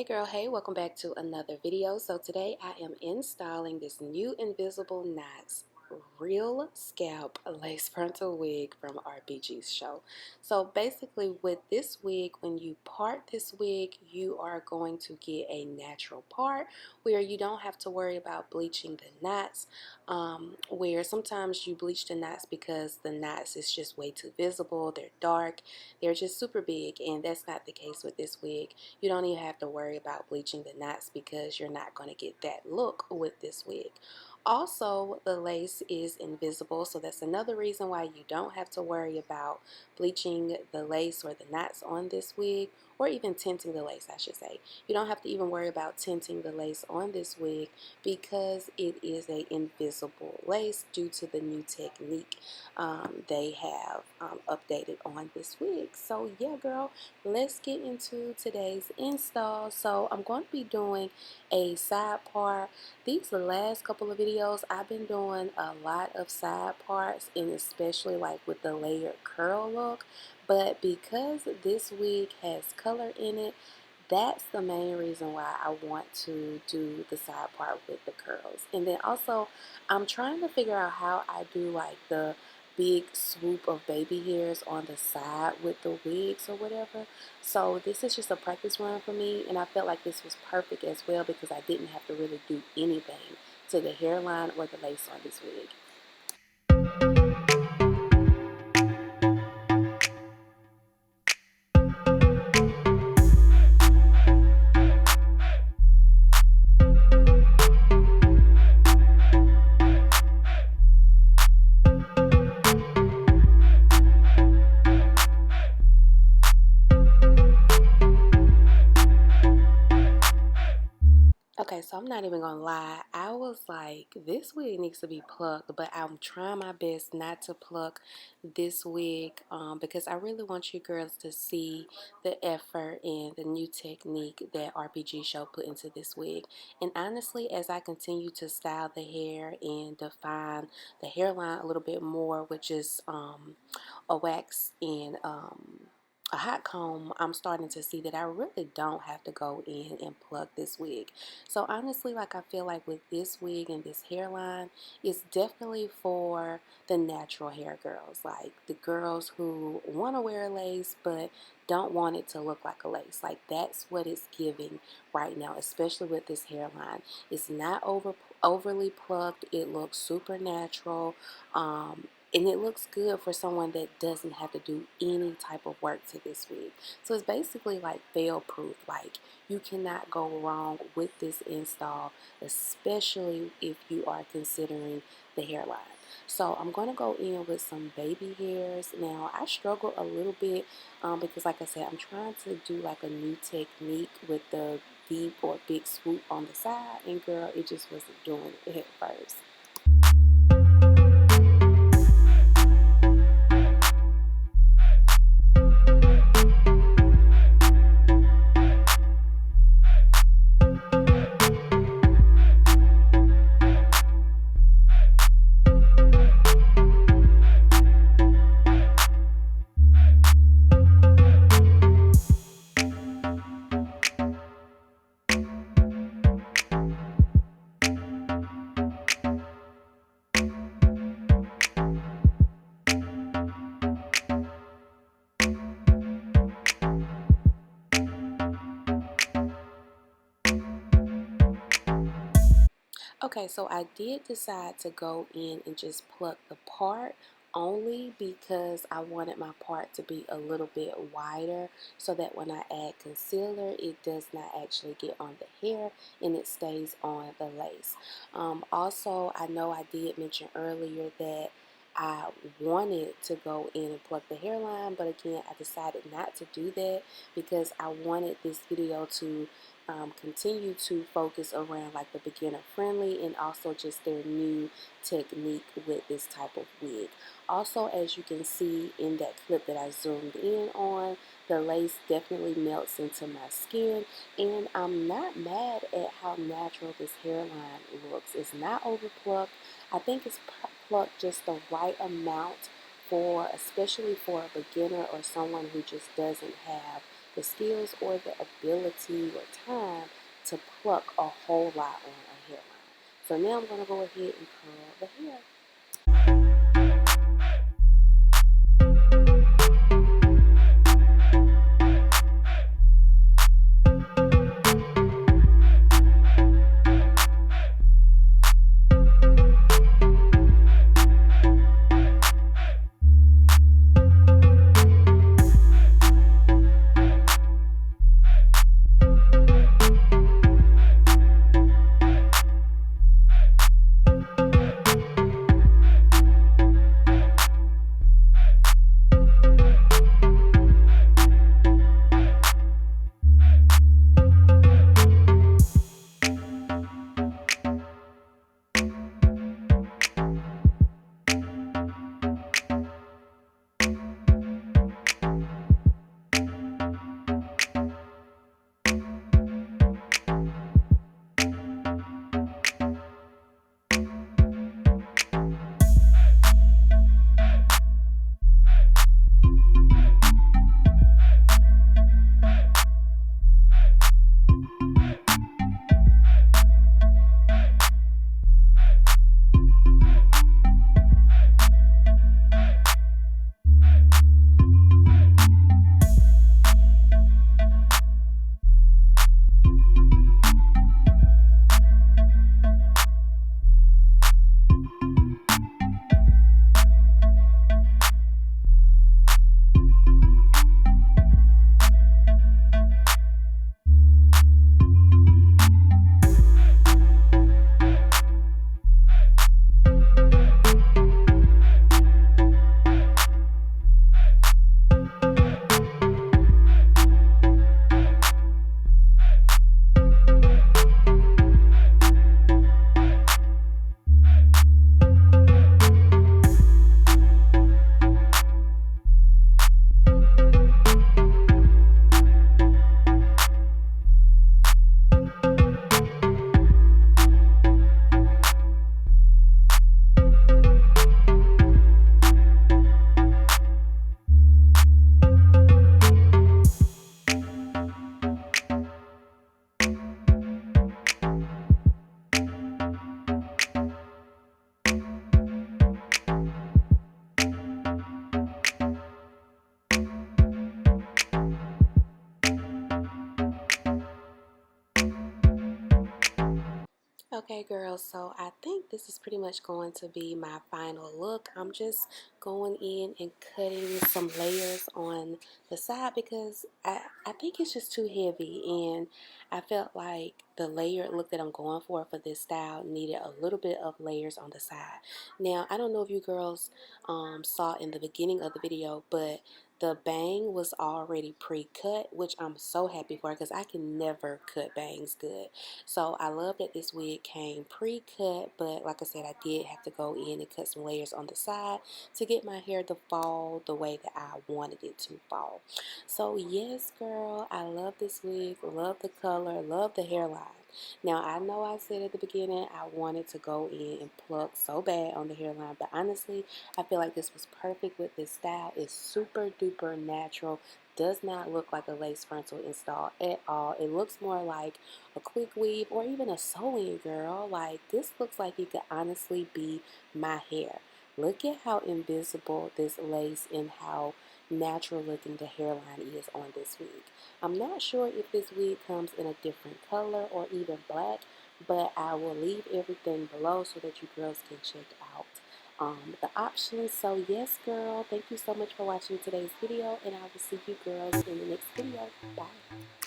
Girl, hey, welcome back to another video. So today I am installing this new Invisible Knots real scalp lace frontal wig from Rpgshow. So basically with this wig, when you part this wig, you are going to get a natural part where you don't have to worry about bleaching the knots, where sometimes you bleach the knots because the knots is just way too visible, they're dark, they're just super big, and that's not the case with this wig. You don't even have to worry about bleaching the knots because you're not going to get that look with this wig. Also, the lace is invisible, so that's another reason why you don't have to worry about bleaching the lace or the knots on this wig, or even tinting the lace, I should say. You don't have to even worry about tinting the lace on this wig because it is a invisible lace due to the new technique they have updated on this wig. So yeah, girl, let's get into today's install. So I'm going to be doing a side part. These last couple of videos I've been doing a lot of side parts, and especially like with the layered curl look, but because this wig has color in it, that's the main reason why I want to do the side part with the curls. And then also I'm trying to figure out how I do like the big swoop of baby hairs on the side with the wigs or whatever. So this is just a practice run for me, and I felt like this was perfect as well because I didn't have to really do anything to the hairline or the lace on this wig. Okay, so I'm not even gonna lie. I was like, this wig needs to be plucked, but I'm trying my best not to pluck this wig because I really want you girls to see the effort and the new technique that Rpgshow put into this wig. And honestly, as I continue to style the hair and define the hairline a little bit more with just a wax and a hot comb, I'm starting to see that I really don't have to go in and pluck this wig. So honestly, like I feel like with this wig and this hairline, it's definitely for the natural hair girls, like the girls who want to wear a lace but don't want it to look like a lace. Like that's what it's giving right now, especially with this hairline. It's not overly plucked. It looks super natural. And it looks good for someone that doesn't have to do any type of work to this wig. So it's basically like fail proof. Like you cannot go wrong with this install, especially if you are considering the hairline. So I'm going to go in with some baby hairs. Now I struggle a little bit because like I said, I'm trying to do like a new technique with the deep or big swoop on the side, and girl, it just wasn't doing it at first. Okay, so I did decide to go in and just pluck the part only because I wanted my part to be a little bit wider so that when I add concealer, it does not actually get on the hair and it stays on the lace. Also, I know I did mention earlier that I wanted to go in and pluck the hairline, but again, I decided not to do that because I wanted this video to continue to focus around like the beginner friendly and also just their new technique with this type of wig. Also, as you can see in that clip that I zoomed in on, the lace definitely melts into my skin, and I'm not mad at how natural this hairline looks. It's not over plucked. I think it's plucked just the right amount for, especially for a beginner or someone who just doesn't have the skills or the ability or time to pluck a whole lot on a hairline. So now I'm going to go ahead and curl the hair. Okay, girls, so I think this is pretty much going to be my final look. I'm just going in and cutting some layers on the side because I think it's just too heavy, and I felt like the layered look that I'm going for this style needed a little bit of layers on the side. Now, I don't know if you girls saw in the beginning of the video, but the bang was already pre-cut, which I'm so happy for because I can never cut bangs good. So I love that this wig came pre-cut, but like I said, I did have to go in and cut some layers on the side to get my hair to fall the way that I wanted it to fall. So yes, girl, I love this wig, love the color, love the hairline. Now, I know I said at the beginning I wanted to go in and pluck so bad on the hairline, but honestly, I feel like this was perfect with this style. It's super duper natural. Does not look like a lace frontal install at all. It looks more like a quick weave or even a sew-in, girl. Like, this looks like it could honestly be my hair. Look at how invisible this lace and how natural looking the hairline is on this wig. I'm not sure if this wig comes in a different color or even black, but I will leave everything below so that you girls can check out the options. So yes, girl, thank you so much for watching today's video, and I will see you girls in the next video. Bye.